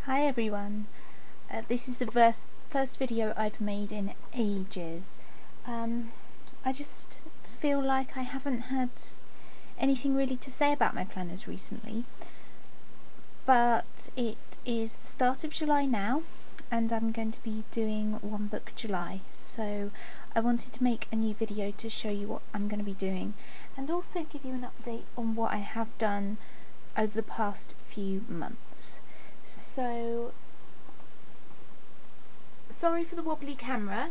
Hi everyone, this is the first video I've made in ages. I just feel like I haven't had anything really to say about my planners recently, but it is the start of July now and I'm going to be doing One Book July, so I wanted to make a new video to show you what I'm going to be doing and also give you an update on what I have done over the past few months. So, sorry for the wobbly camera.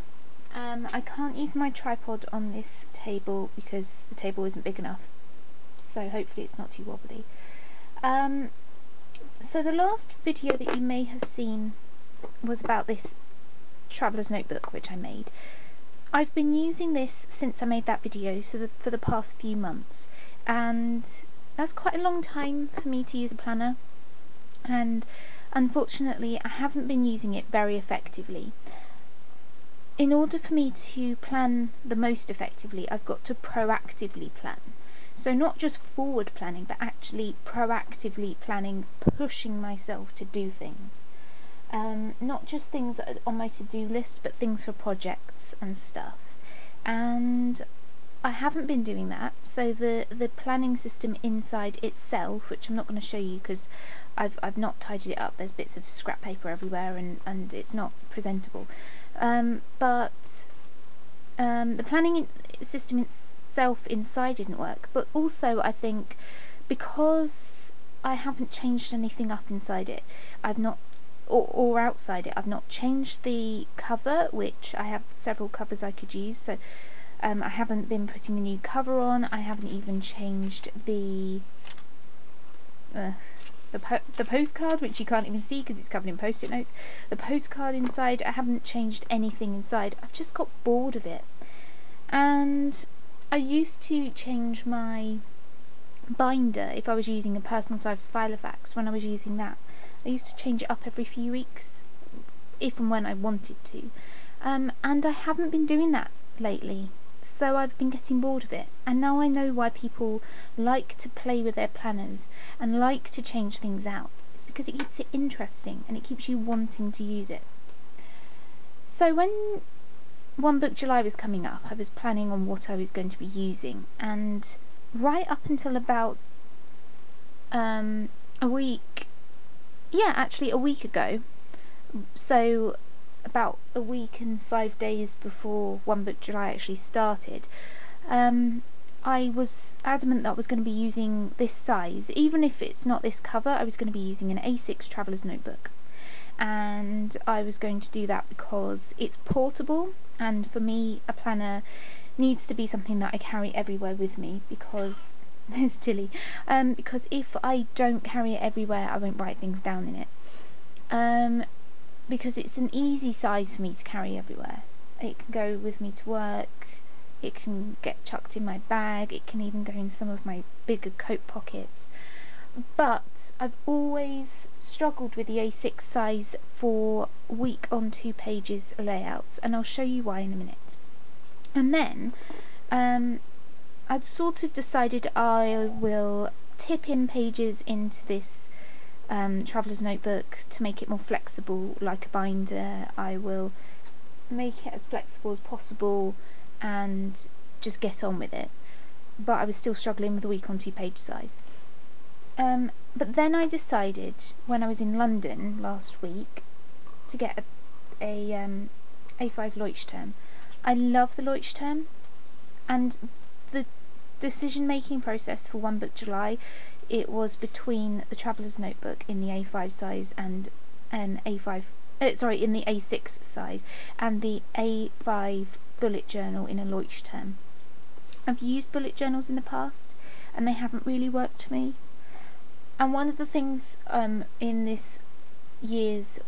I can't use my tripod on this table because the table isn't big enough, so hopefully it's not too wobbly. So the last video that you may have seen was about this traveller's notebook which I made. I've been using this since I made that video, so for the past few months, and that's quite a long time for me to use a planner, and unfortunately I haven't been using it very effectively. In order for me to plan the most effectively, I've got to proactively plan. So not just forward planning, but actually proactively planning, pushing myself to do things. Not just things that are on my to-do list, but things for projects and stuff. And I haven't been doing that, so the planning system inside itself, which I'm not going to show you because I've not tidied it up, there's bits of scrap paper everywhere and it's not presentable, but the planning system itself inside didn't work, but also I think because I haven't changed anything up inside it, I've not or outside it, I've not changed the cover, which I have several covers I could use, so I haven't been putting a new cover on. I haven't even changed the postcard, which you can't even see because it's covered in post-it notes. The postcard inside, I haven't changed anything inside. I've just got bored of it. And I used to change my binder if I was using a personal size Filofax. When I was using that, I used to change it up every few weeks, if and when I wanted to. And I haven't been doing that lately. So I've been getting bored of it, and now I know why people like to play with their planners and like to change things out. It's because it keeps it interesting and it keeps you wanting to use it. So when One Book July was coming up, I was planning on what I was going to be using, and right up until about a week ago, so about a week and 5 days before One Book July actually started, I was adamant that I was going to be using this size. Even if it's not this cover, I was going to be using an A6 Traveller's Notebook, and I was going to do that because it's portable, and for me a planner needs to be something that I carry everywhere with me, because it's silly, because if I don't carry it everywhere I won't write things down in it. Because it's an easy size for me to carry everywhere. It can go with me to work, it can get chucked in my bag, it can even go in some of my bigger coat pockets. But I've always struggled with the A6 size for week on 2 pages layouts, and I'll show you why in a minute. And then I'd sort of decided I will tip in pages into this Traveller's Notebook to make it more flexible, like a binder. I will make it as flexible as possible and just get on with it, but I was still struggling with the week on 2 page size. But then I decided, when I was in London last week, to get a A5 Leuchtturm. I love the Leuchtturm, and the decision making process for One Book July, it was between the Traveller's Notebook in the A5 size and an in the A6 size, and the A5 bullet journal in a Leuchtturm. I've used bullet journals in the past and they haven't really worked for me. And one of the things in this year's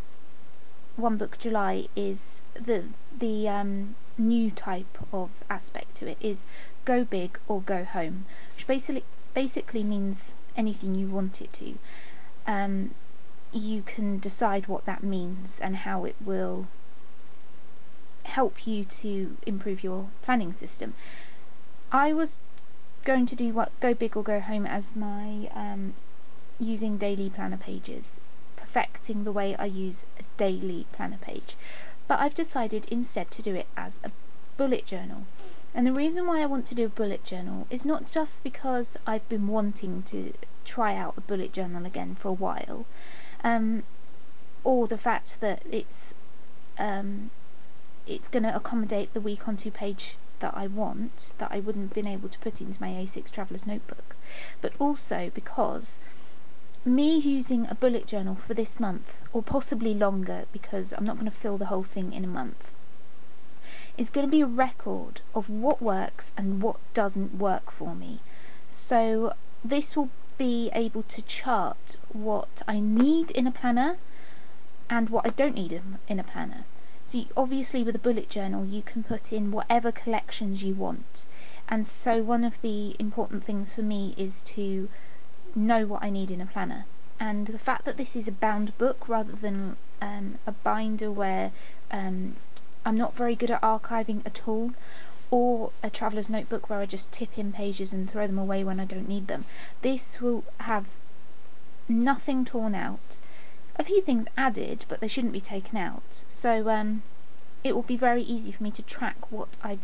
One Book July is the new type of aspect to it is go big or go home, which basically means anything you want it to. You can decide what that means and how it will help you to improve your planning system. I was going to do go big or go home as my using daily planner pages affecting the way I use a daily planner page. But I've decided instead to do it as a bullet journal. And the reason why I want to do a bullet journal is not just because I've been wanting to try out a bullet journal again for a while, or the fact that it's going to accommodate the week on 2 page that I want, that I wouldn't have been able to put into my A6 Traveller's Notebook, but also because me using a bullet journal for this month, or possibly longer because I'm not going to fill the whole thing in a month, is going to be a record of what works and what doesn't work for me. So this will be able to chart what I need in a planner and what I don't need in a planner. So obviously with a bullet journal you can put in whatever collections you want, and so one of the important things for me is to know what I need in a planner. And the fact that this is a bound book rather than a binder where I'm not very good at archiving at all, or a traveller's notebook where I just tip in pages and throw them away when I don't need them, this will have nothing torn out, a few things added, but they shouldn't be taken out. So it will be very easy for me to track what I've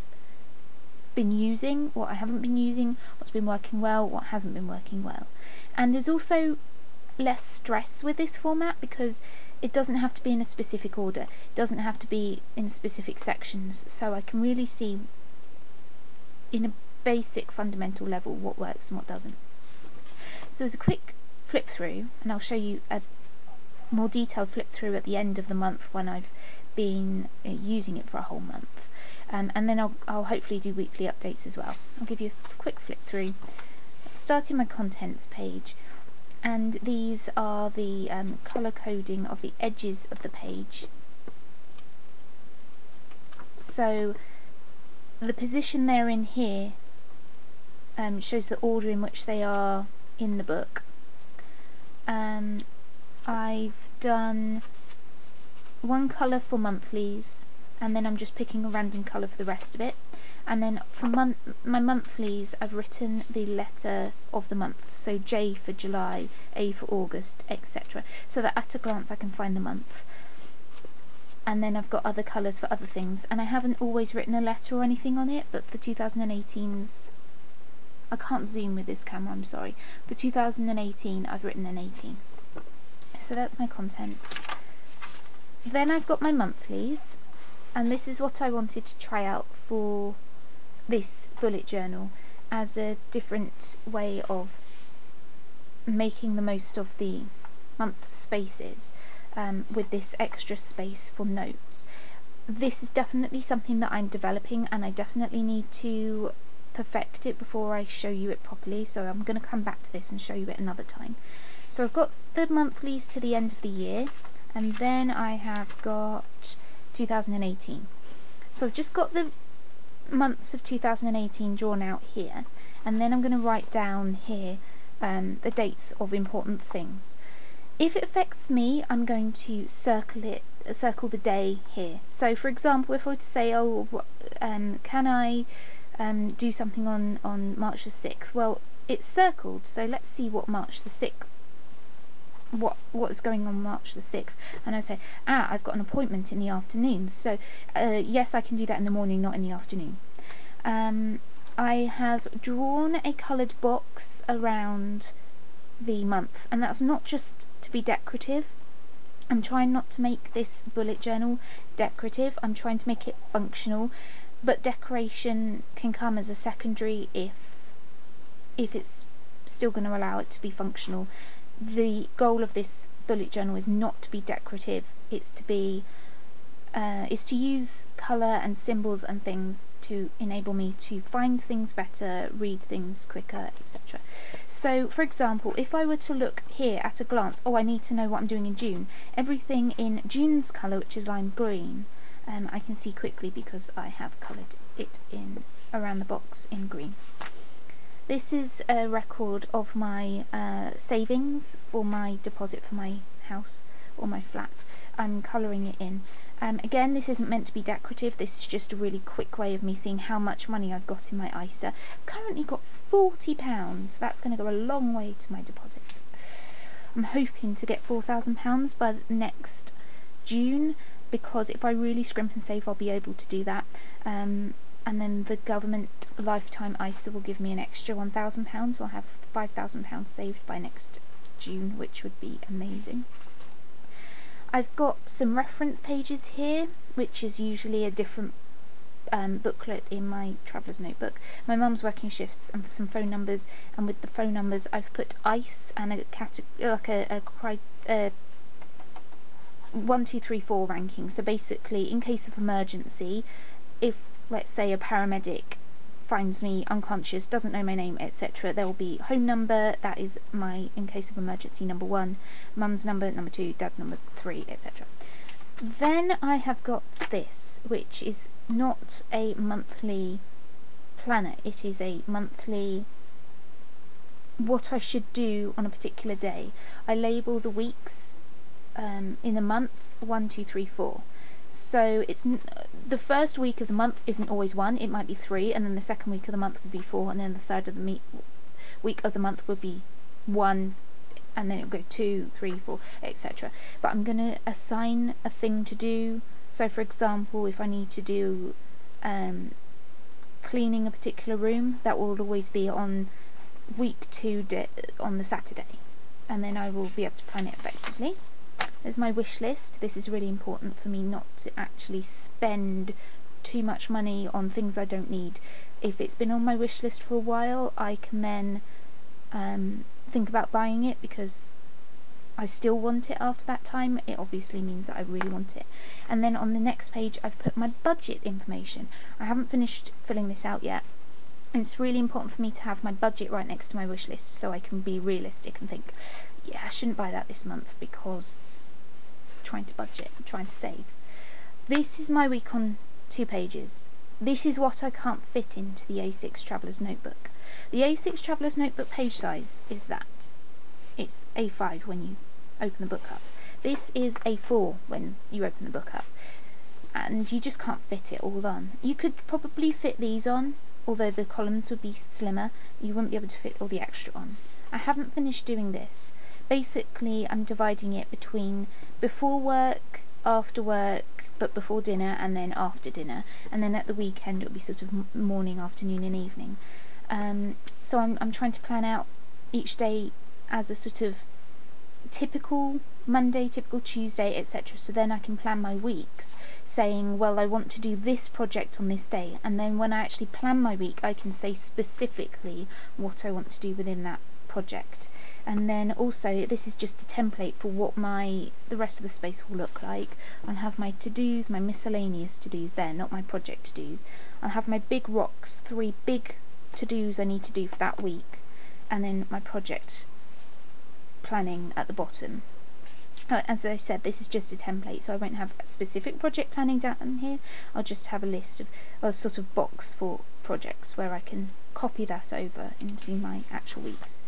been using, what I haven't been using, what's been working well, what hasn't been working well. And there's also less stress with this format because it doesn't have to be in a specific order, it doesn't have to be in specific sections, so I can really see in a basic fundamental level what works and what doesn't. So as a quick flip through, and I'll show you a more detailed flip through at the end of the month when I've been using it for a whole month, and then I'll hopefully do weekly updates as well. I'll give you a quick flip through, starting my contents page, and these are the colour coding of the edges of the page. So the position they're in here shows the order in which they are in the book. I've done one colour for monthlies, and then I'm just picking a random colour for the rest of it. And then for my monthlies, I've written the letter of the month, so J for July, A for August, etc., so that at a glance I can find the month. And then I've got other colours for other things, and I haven't always written a letter or anything on it, but for 2018's, I can't zoom with this camera, I'm sorry, for 2018 I've written an 18. So that's my contents. Then I've got my monthlies, and this is what I wanted to try out for this bullet journal as a different way of making the most of the month spaces, with this extra space for notes. This is definitely something that I'm developing, and I definitely need to perfect it before I show you it properly, so I'm going to come back to this and show you it another time. So I've got the monthlies to the end of the year, and then I have got 2018. So I've just got the months of 2018 drawn out here, and then I'm going to write down here the dates of important things. If it affects me, I'm going to circle the day here. So for example, if I were to say, oh, can I do something on March the 6th? Well, it's circled, so let's see what March the 6th, what is going on March the 6th, and I say, I've got an appointment in the afternoon, so yes, I can do that in the morning, not in the afternoon. I have drawn a coloured box around the month, and that's not just to be decorative. I'm trying not to make this bullet journal decorative, I'm trying to make it functional, but decoration can come as a secondary if it's still going to allow it to be functional. The goal of this bullet journal is not to be decorative, it's to be to use colour and symbols and things to enable me to find things better, read things quicker, etc. So for example, if I were to look here at a glance, I need to know what I'm doing in June. Everything in June's colour, which is lime green, I can see quickly because I have coloured it in around the box in green. This is a record of my savings for my deposit for my house or my flat. I'm colouring it in. Again, this isn't meant to be decorative, this is just a really quick way of me seeing how much money I've got in my ISA. I've currently got £40, that's going to go a long way to my deposit. I'm hoping to get £4,000 by next June, because if I really scrimp and save, I'll be able to do that. And then the government lifetime ISA will give me an extra £1,000, so I'll have £5,000 saved by next June, which would be amazing. I've got some reference pages here, which is usually a different booklet in my traveller's notebook. My mum's working shifts and some phone numbers, and with the phone numbers I've put ICE and a 1, 2, 3, 4 ranking. So basically, in case of emergency, if let's say a paramedic finds me unconscious, doesn't know my name, etc., there will be home number, that is my in case of emergency number 1, mum's number 2, dad's number 3, etc. Then I have got this, which is not a monthly planner, it is a monthly what I should do on a particular day. I label the weeks in a month 1, 2, 3, 4. So it's the first week of the month isn't always 1, it might be 3, and then the second week of the month would be 4, and then the third of the week of the month would be 1, and then it would go 2, 3, 4, etc. But I'm going to assign a thing to do. So for example, if I need to do cleaning a particular room, that will always be on week 2 on the Saturday, and then I will be able to plan it effectively. There's my wish list. This is really important for me not to actually spend too much money on things I don't need. If it's been on my wish list for a while, I can then think about buying it because I still want it after that time. It obviously means that I really want it. And then on the next page I've put my budget information. I haven't finished filling this out yet, and it's really important for me to have my budget right next to my wish list so I can be realistic and think, yeah, I shouldn't buy that this month because I'm trying to budget, I'm trying to save. This is my week on 2 pages. This is what I can't fit into the A6 Traveller's Notebook. The A6 Traveller's Notebook page size is that. It's A5 when you open the book up. This is A4 when you open the book up. And you just can't fit it all on. You could probably fit these on, although the columns would be slimmer. You wouldn't be able to fit all the extra on. I haven't finished doing this. Basically, I'm dividing it between before work, after work, but before dinner, and then after dinner. And then at the weekend it'll be sort of morning, afternoon and evening. So I'm trying to plan out each day as a sort of typical Monday, typical Tuesday, etc. So then I can plan my weeks saying, well, I want to do this project on this day, and then when I actually plan my week I can say specifically what I want to do within that project. And then also, this is just a template for what the rest of the space will look like. I'll have my to-dos, my miscellaneous to-dos there, not my project to-dos. I'll have my big rocks, 3 big to-dos I need to do for that week, and then my project planning at the bottom. As I said, this is just a template, so I won't have specific project planning down here. I'll just have a list of a sort of box for projects where I can copy that over into my actual weeks.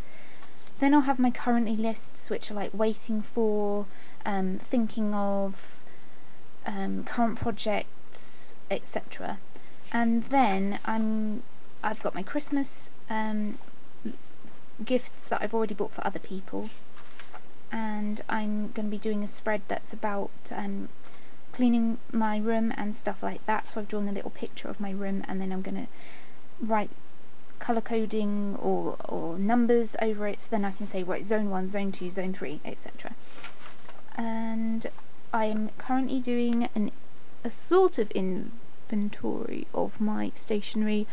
Then I'll have my currently lists, which are like waiting for, thinking of, current projects, etc. And then I've got my Christmas gifts that I've already bought for other people, and I'm going to be doing a spread that's about cleaning my room and stuff like that. So I've drawn a little picture of my room, and then I'm going to write colour coding or numbers over it, so then I can say, right, zone 1, zone 2, zone 3, etc. And I am currently doing a sort of inventory of my stationery,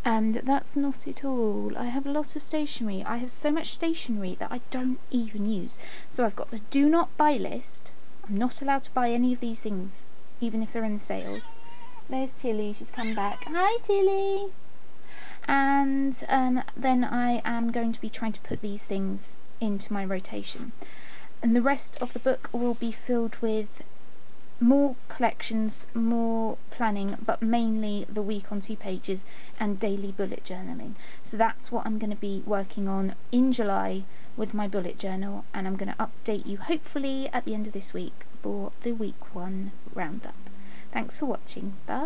and that's not it all. I have a lot of stationery. I have so much stationery that I don't even use. So I've got the do not buy list. I'm not allowed to buy any of these things, even if they're in the sales. There's Tilly, she's come back. Hi Tilly! And then I am going to be trying to put these things into my rotation. And the rest of the book will be filled with more collections, more planning, but mainly the week on 2 pages and daily bullet journaling. So that's what I'm going to be working on in July with my bullet journal, and I'm going to update you hopefully at the end of this week for the week 1 roundup. Thanks for watching. Bye.